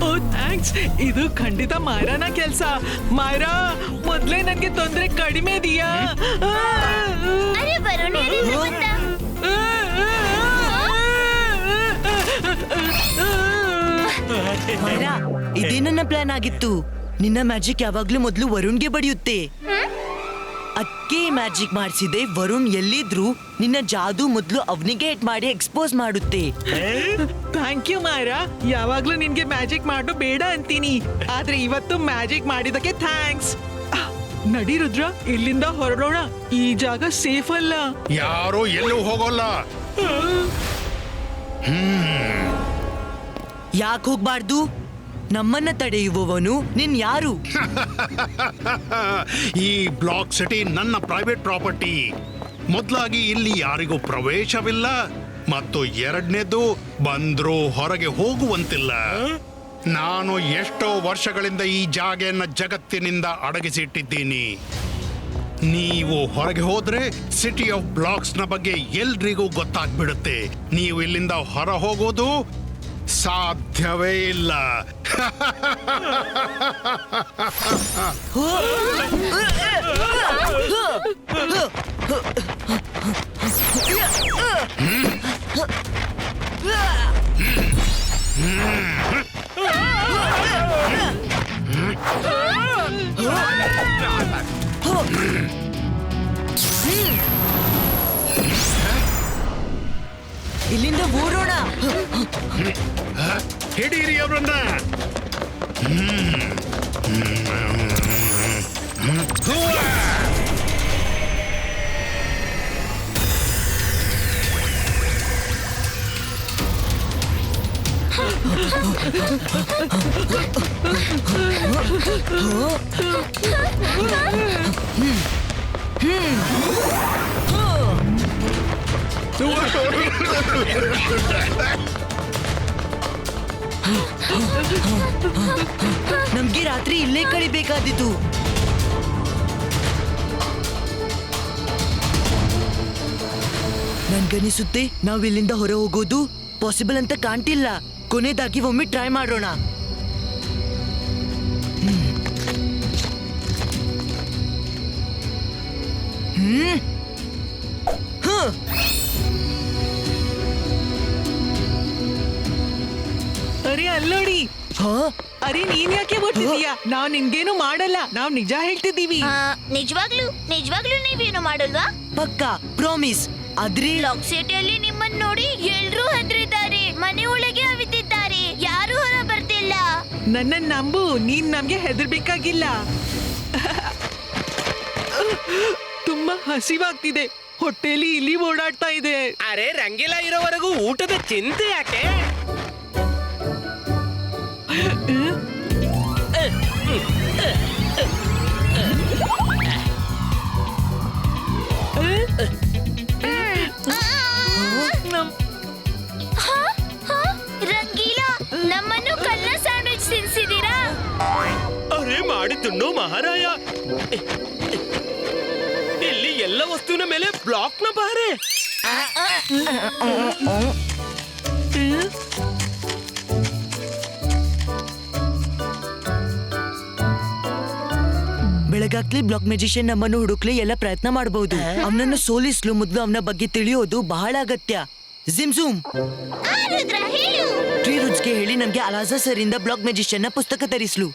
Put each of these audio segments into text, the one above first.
ಓ thanks. ಇದು ಖಂಡಿತ ಮಾಯರಾನ ಕೆಲ್ಸ. ಮಾಯರಾ, ಮೊದ್ಲೇ ನನ್ಗೆ ತೊಂದ್ರೆ ಕಡಿಮೆ ಇದೆಯಾ? ಅರೆ ವರುಣ್, ಎಲ್ಲಿಂದ ಬಂದ? ಮಾಯರಾ, ಇದೇ ನನ್ನ ಪ್ಲಾನ್ ಆಗಿತ್ತು. ನಿನ್ನ ಮ್ಯಾಜಿಕ್ ಯಾವಾಗ್ಲೂ ಮೊದ್ಲು ವರುಣ್ಗೆ ಬಡಿಯುತ್ತೆ. ಅಕ್ಕೆ ಮ್ಯಾಜಿಕ್ ಮಾಡಿಸಿದೆ. ವರುಣ್ ಎಲ್ಲಿದ್ರು ನಿನ್ನ ಜಾದು ಮೊದ್ಲು ಅವನಿಗೆ ಹಿಟ್ ಮಾಡಿ ಎಕ್ಸ್ಪೋಸ್ ಮಾಡುತ್ತೆ. Thank you Mayara. ಯಾವಾಗ್ಲೂ ನಿನ್ಗೆ ಮ್ಯಾಜಿಕ್ ಮಾಡು ಬೇಡ ಅಂತೀನಿ, ಆದ್ರೆ ಇವತ್ತು ಮ್ಯಾಜಿಕ್ ಮಾಡಿದಕ್ಕೆ ಥ್ಯಾಂಕ್ಸ್. ನಡಿ ರುದ್ರ, ಇಲ್ಲಿಂದ ಹೊರಡೋಣ. ಈ ಜಾಗ ಸೇಫ್ ಅಲ್ಲ. ಯಾರು ಎಲ್ಲೂ ಹೋಗೋಲ್ಲ. ಯಾಕೆ ಹೋಗ್ಬಾರ್ದು? ನಮ್ಮನ್ನ ತಡೆಯುವವನು ನಿನ್ ಯಾರು? ಈ ಬ್ಲಾಕ್ ಸಿಟಿ ನನ್ನ ಪ್ರೈವೇಟ್ ಪ್ರಾಪರ್ಟಿ. ಮೊದಲಾಗಿ ಇಲ್ಲಿ ಯಾರಿಗೂ ಪ್ರವೇಶವಿಲ್ಲ, ಮತ್ತು ಎರಡನೇದು ಬಂದ್ರೂ ಹೊರಗೆ ಹೋಗುವಂತಿಲ್ಲ. ನಾನು ಎಷ್ಟೋ ವರ್ಷಗಳಿಂದ ಈ ಜಾಗೆಯನ್ನ ಜಗತ್ತಿನಿಂದ ಅಡಗಿಸಿಟ್ಟಿದ್ದೀನಿ. ನೀವು ಹೊರಗೆ ಹೋದ್ರೆ ಸಿಟಿ ಆಫ್ ಬ್ಲಾಕ್ಸ್ ನ ಬಗ್ಗೆ ಎಲ್ರಿಗೂ ಗೊತ್ತಾಗ್ಬಿಡುತ್ತೆ. ನೀವು ಇಲ್ಲಿಂದ ಹೊರ ಹೋಗೋದು ಸಾಧ್ಯವೇ ಇಲ್ಲ. ಇಲ್ಲಿಂದ ಓಡೋಣ. ಹಿಡೀರಿ ಅವರನ್ನ. ನಮ್ಗೆ ರಾತ್ರಿ ಇಲ್ಲೇ ಕಳಿಬೇಕಾದಿತ್ತು. ನನ್ಗನಿಸುತ್ತೆ ನಾವ್ ಇಲ್ಲಿಂದ ಹೊರ ಹೋಗೋದು ಪಾಸಿಬಲ್ ಅಂತ ಕಾಣ್ತಿಲ್ಲ. ಕೊನೆದಾಗಿ ಒಮ್ಮೆ ಟ್ರೈ ಮಾಡೋಣ. ಅರೆ ಅಲ್ಲೋಡಿ. ಅರೆ ನೀನ್ ಯಾಕೆ ಬರ್ತಿದೀಯಾ? ನಾವ್ ನಿನ್ಗೇನು ಮಾಡಲ್ಲ. ನಾವ್ ನಿಜ ಹೇಳ್ತಿದ್ದೀವಿ. ನಿಜವಾಗ್ಲೂ ನೀವೇನು ಮಾಡಲ್ವಾ? ಪಕ್ಕಾ ಪ್ರಾಮಿಸ್. ಆದ್ರೆ ಬ್ಲಾಕ್ ಸಿಟಿಯಲ್ಲಿ ನಿಮ್ಮನ್ನ ನೋಡಿ ಎಲ್ರೂ ಹೆದರಿದ್ದಾರೆ. ಮನೆ ಒಳಗೆ ಅವಿತಿದ್ದಾರೆ. ಯಾರು ಹೊರ ಬರ್ತಿಲ್ಲ. ನನ್ನ ನಂಬು, ನೀನ್ ನಮ್ಗೆ ಹೆದರ್ಬೇಕಾಗಿಲ್ಲ. ತುಂಬಾ ಹಸಿವಾಗ್ತಿದೆ. ಹೊಟ್ಟೆಲಿ ಇಲಿ ಓಡಾಡ್ತಾ ಇದೆ. ಅರೆ ರಂಗಿಲ್ಲ ಇರೋವರೆಗೂ ಊಟದ ಚಿಂತೆ ಯಾಕೆ? ರಂಗೀಲಾ, ನಮ್ಮನ್ನು ಕಲ್ಲ ಸ್ಯಾಂಡ್ವಿಚ್ ತಿನ್ಸಿದೀರಾ? ಅರೆ ಮಾಡಿ ತಿನ್ನು ಮಹಾರಾಯ. ಇಲ್ಲಿ ಎಲ್ಲ ವಸ್ತುವಿನ ಮೇಲೆ ಬ್ಲಾಕ್ ನ ಬಾರೆ. ಬೆಳಗಾಗ್ಲಿ ಬ್ಲಾಕ್ ಮ್ಯಾಜಿಷಿಯನ್ ನಮ್ಮನ್ನು ಹುಡುಕ್ಲಿ ಎಲ್ಲ ಪ್ರಯತ್ನ ಮಾಡಬಹುದು. ಅವನನ್ನು ಸೋಲಿಸ್ಲು ಮೊದಲು ಅವನ ಬಗ್ಗೆ ತಿಳಿಯೋದು ಬಹಳ ಅಗತ್ಯ. ಜಿಮ್ಜೂಮ್, ಟ್ರೀ ರೂಟ್ಸ್ಗೆ ಹೇಳಿ ನಮ್ಗೆ ಅಲಾಜಾ ಸರ್ ಇಂದ ಬ್ಲಾಕ್ ಮ್ಯಾಜಿಷಿಯನ್ ನ ಪುಸ್ತಕ ತರಿಸ್ಲು.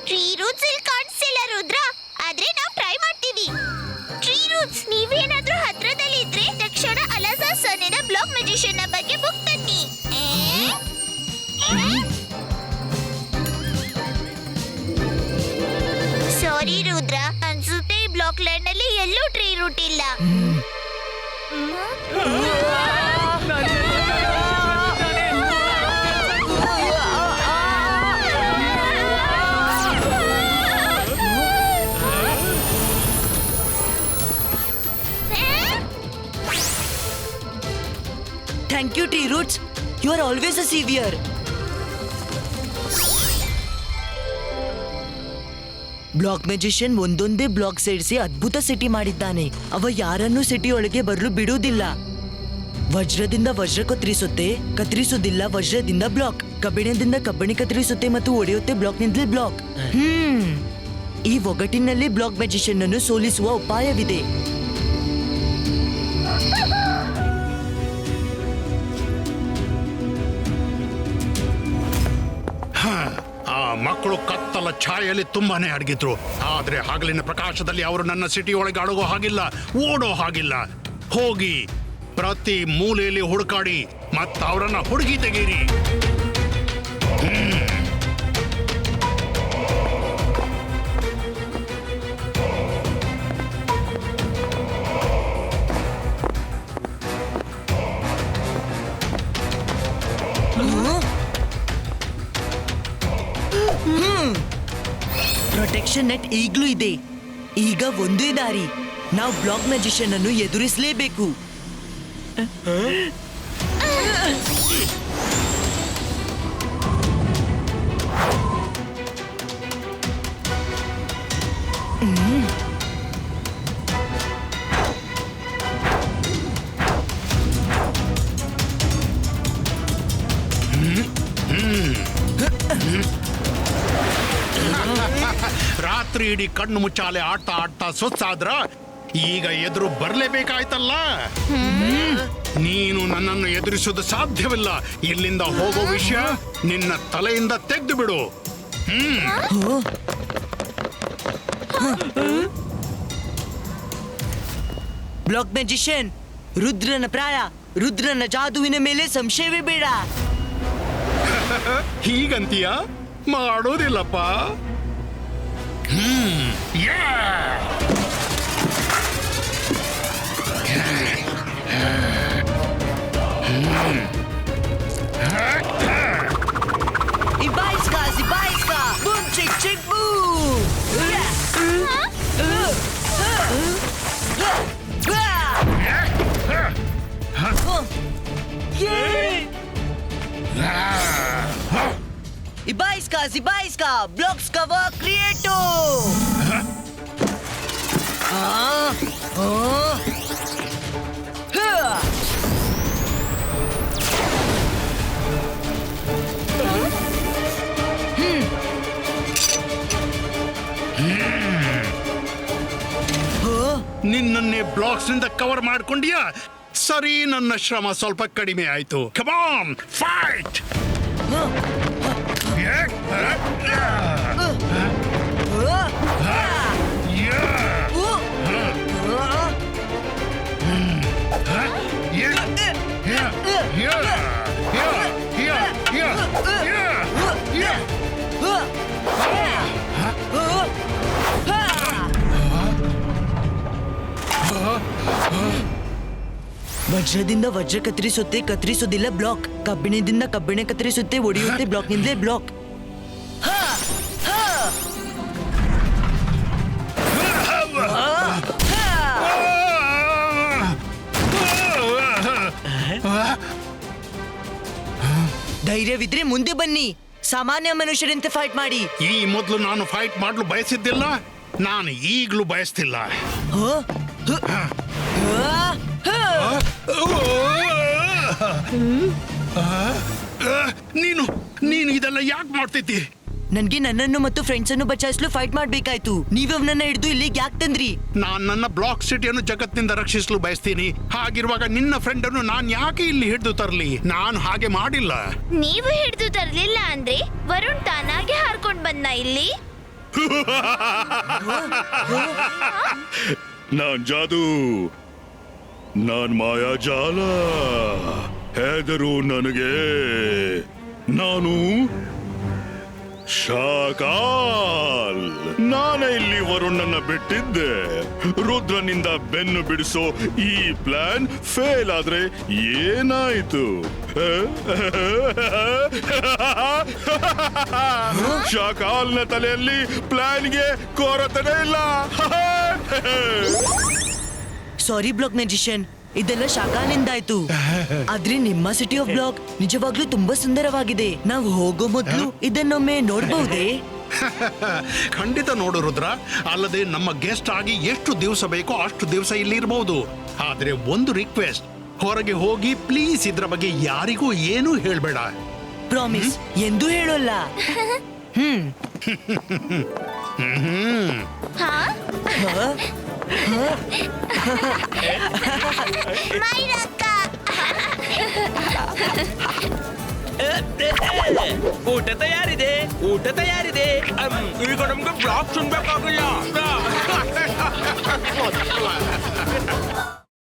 ಟ್ರೀ ರೂಟ್ಸ್ ಇಲ್ಲಿ ಕಾಣಿಸ್ತಿಲ್ಲ ರುದ್ರ, ಆದ್ರೆ ನಾವು ಟ್ರೈ ಮಾಡ್ತೀವಿ. ಟ್ರೀ ರೂಟ್ಸ್, ನೀವೇನಾದ್ರೂ ಹತ್ರದಲ್ಲಿ ಇದ್ರೆ ತಕ್ಷಣ ಅಲಾಜಾ ಸರ್ ಬ್ಲಾಕ್ ಮ್ಯಾಜಿಷಿಯನ್ ನ ಬಗ್ಗೆ ಬುಕ್ ತನ್ನಿ. ಸಾರಿ ರುದ್ರ, ಅನ್ಸುತ್ತೆ ಈ ಬ್ಲಾಕ್ ಲ್ಯಾಂಡ್ ನಲ್ಲಿ ಎಲ್ಲೂ ಟ್ರೀ ರೂಟ್ ಇಲ್ಲ. Thank you, Tree Roots. You are always a savior. Block magician ಒಂದೊಂದೇ ಬ್ಲಾಕ್ ಸೇರಿಸಿ ಅದ್ಭುತ ಸಿಟಿ ಮಾಡಿದ್ದಾನೆ. ಅವ ಯಾರನ್ನೂ ಸಿಟಿ ಒಳಗೆ ಬರಲು ಬಿಡುವುದಿಲ್ಲ. ವಜ್ರದಿಂದ ವಜ್ರ ಕತ್ತರಿಸುತ್ತೆ, ಕತ್ತರಿಸುವುದಿಲ್ಲ ವಜ್ರದಿಂದ ಬ್ಲಾಕ್. ಕಬ್ಬಿಣದಿಂದ ಕಬ್ಬಿಣ ಕತ್ತರಿಸುತ್ತೆ ಮತ್ತು ಒಡೆಯುತ್ತೆ ಬ್ಲಾಕ್ನಿಂದಲೇ ಬ್ಲಾಕ್. ಈ ಒಗಟಿನಲ್ಲಿ ಬ್ಲಾಕ್ ಮ್ಯಾಜಿಷಿಯನ್ ಅನ್ನು ಸೋಲಿಸುವ ಉಪಾಯವಿದೆ. ಆ ಮಕ್ಕಳು ಕತ್ತಲ ಛಾಯೆಯಲ್ಲಿ ತುಂಬಾನೇ ಅಡಗಿದ್ರು. ಆದ್ರೆ ಹಗಲಿನ ಪ್ರಕಾಶದಲ್ಲಿ ಅವರು ನನ್ನ ಸಿಟಿ ಒಳಗೆ ಅಡಗೋ ಹಾಗಿಲ್ಲ, ಓಡೋ ಹಾಗಿಲ್ಲ. ಹೋಗಿ ಪ್ರತಿ ಮೂಲೆಯಲ್ಲಿ ಹುಡುಕಾಡಿ ಮತ್ತ ಅವರನ್ನ ಹುಡುಗಿ ತೆಗೀರಿ. ಪ್ರೊಟೆಕ್ಷನ್ ನೆಟ್ ಈಗ್ಲೂ ಇದೆ. ಈಗ ಒಂದೇ ದಾರಿ, ನಾವು ಬ್ಲಾಕ್ ಮ್ಯಾಜಿಷಿಯನ್ ಅನ್ನು ಎದುರಿಸಲೇಬೇಕು. ರಾತ್ರಿ ಇಡೀ ಕಣ್ಣು ಮುಚ್ಚಾಲೆ ಆಡ್ತಾ ಆಡ್ತಾ ಸುಸ್ತಾದ್ರ ಈಗ ಎದುರು ಬರ್ಲೇಬೇಕಾಯ್ತಲ್ಲ. ನೀನು ನನ್ನನ್ನು ಎದುರಿಸೋದು ಸಾಧ್ಯವಿಲ್ಲ. ಇಲ್ಲಿಂದ ಹೋಗೋ ವಿಷಯ ನಿನ್ನ ತಲೆಯಿಂದ ತೆಗೆದು ಬಿಡು. ಬ್ಲಾಕ್ ಮ್ಯಾಜಿಷಿಯನ್, ರುದ್ರನ ಪ್ರಾಯ, ರುದ್ರನ ಜಾದುವಿನ ಮೇಲೆ ಸಂಶಯವೇ ಬೇಡ. ಹೀಗಂತೀಯ? ಮಾಡೋದಿಲ್ಲಪ್ಪ. Ibaiska, Zibaiska, boom, chick, chick, boom. Ibaiska, Zibaiska, blocks cover creato. ನಿನ್ನನ್ನೇ ಬ್ಲಾಕ್ಸ್ ನಿಂದ ಕವರ್ ಮಾಡ್ಕೊಂಡಿಯಾ? ಸರಿ, ನನ್ನ ಶ್ರಮ ಸ್ವಲ್ಪ ಕಡಿಮೆ ಆಯ್ತು. Come on, fight! ವಜ್ರದಿಂದ ವಜ್ರ ಕತ್ತರಿಸುತ್ತೆ, ಕತ್ತರಿಸೋದಿಲ್ಲ ಬ್ಲಾಕ್. ಕಬ್ಬಿಣದಿಂದ ಕಬ್ಬಿಣ ಕತ್ತರಿಸುತ್ತೆ, ಒಡೆಯುತ್ತೆ ಬ್ಲಾಕ್ನಿಂದಲೇ ಬ್ಲಾಕ್. ಧೈರ್ಯವಿದ್ರೆ ಮುಂದೆ ಬನ್ನಿ, ಸಾಮಾನ್ಯ ಮನುಷ್ಯರಂತೆ ಫೈಟ್ ಮಾಡಿ. ಈ ಮೊದಲು ನಾನು ಫೈಟ್ ಮಾಡಲು ಬಯಸಿದ್ದಿಲ್ಲ, ನಾನು ಈಗಲೂ ಬಯಸ್ತಿಲ್ಲ. ನೀನು ನೀನು ಇದೆಲ್ಲ ಯಾಕೆ ಮಾಡ್ತಿದ್ದಿ? ನನ್ಗೆ ನನ್ನನ್ನು ಮತ್ತು ಫ್ರೆಂಡ್ಸ್ ಅನ್ನು ಬಚಾಯಿಸಲು ಫೈಟ್ ಮಾಡ್ಬೇಕಾಯ್ತು. ನೀವ್ ಅವನನ್ನ ಹಿಡಿದು ಇಲ್ಲಿಗೆ ಯಾಕೆ ತಂದ್ರಿ? ನಾನ್ ನನ್ನ ಬ್ಲಾಕ್ ಸಿಟಿಯನ್ನು ಜಗತ್ತಿನಿಂದ ರಕ್ಷಿಸಲು ಬಯಸ್ತೀನಿ. ಹಾಗಿರುವಾಗ ನಿನ್ನ ಫ್ರೆಂಡ್ ಅನ್ನು ನಾನ್ ಯಾಕೆ ಇಲ್ಲಿ ಹಿಡಿದು ತರಲಿ? ನಾನು ಹಾಗೆ ಮಾಡಿಲ್ಲ. ನೀವು ಹಿಡಿದು ತರ್ಲಿಲ್ಲ ಅಂದ್ರೆ ವರುಣ್ ತಾನಾಗೆ ಹಾರ್ಕೊಂಡ್ ಬಂದ ಇಲ್ಲಿ. ನಾನ್ ಜಾದು, ನಾನ್ ಮಾಯಾಜಾಲ. ಹೆದರು ನನಗೆ, ನಾನು ಶಾಕಾಲ್. ನಾನೇ ಇಲ್ಲಿ ವರುಣನ್ನ ಬಿಟ್ಟಿದ್ದೆ. ರುದ್ರನಿಂದ ಬೆನ್ನು ಬಿಡಿಸೋ ಈ ಪ್ಲಾನ್ ಫೇಲ್ ಆದ್ರೆ ಏನಾಯ್ತು? ಶಾಕಾಲ್ನ ತಲೆಯಲ್ಲಿ ಪ್ಲಾನ್ಗೆ ಕೊರತೆನೇ ಇಲ್ಲ. ಸಾರಿ ಬ್ಲಾಕ್ ಮ್ಯಾಜಿಷಿಯನ್, ಇದೆಲ್ಲ ಶಾಖಾನಿಂದಾಯ್ತು. ಆದ್ರೆ ನಿಮ್ಮ ಸಿಟಿ ಆಫ್ ಬ್ಲಾಕ್ ನಿಜವಾಗ್ಲೂ ತುಂಬಾ ಸುಂದರವಾಗಿದೆ. ನಾವು ಹೋಗೋ ಮೊದಲು ಇದನ್ನೊಮ್ಮೆ ನೋಡಬಹುದೇ? ಖಂಡಿತ ನೋಡು ರುದ್ರ. ಅಲ್ಲದೆ ನಮ್ಮ ಗೆಸ್ಟ್ ಆಗಿ ಎಷ್ಟು ದಿವಸ ಬೇಕೋ ಅಷ್ಟು ದಿವಸ ಇಲ್ಲಿ ಇರಬಹುದು. ಆದ್ರೆ ಒಂದು ರಿಕ್ವೆಸ್ಟ್, ಹೊರಗೆ ಹೋಗಿ ಪ್ಲೀಸ್ ಇದ್ರ ಬಗ್ಗೆ ಯಾರಿಗೂ ಏನೂ ಹೇಳ್ಬೇಡ. ಪ್ರಾಮಿಸ್ ಎಂದೂ ಹೇಳೋಲ್ಲ. ಹಾ ಮೈರಕ್ಕ, ಊಟ ತಯಾರಿದೆ, ಊಟ ತಯಾರಿದೆ. ಈಗ ನಮ್ಗೆ ಬ್ಲಾಕ್ ತಿನ್ಬೇಕಾಗಿಲ್ಲ.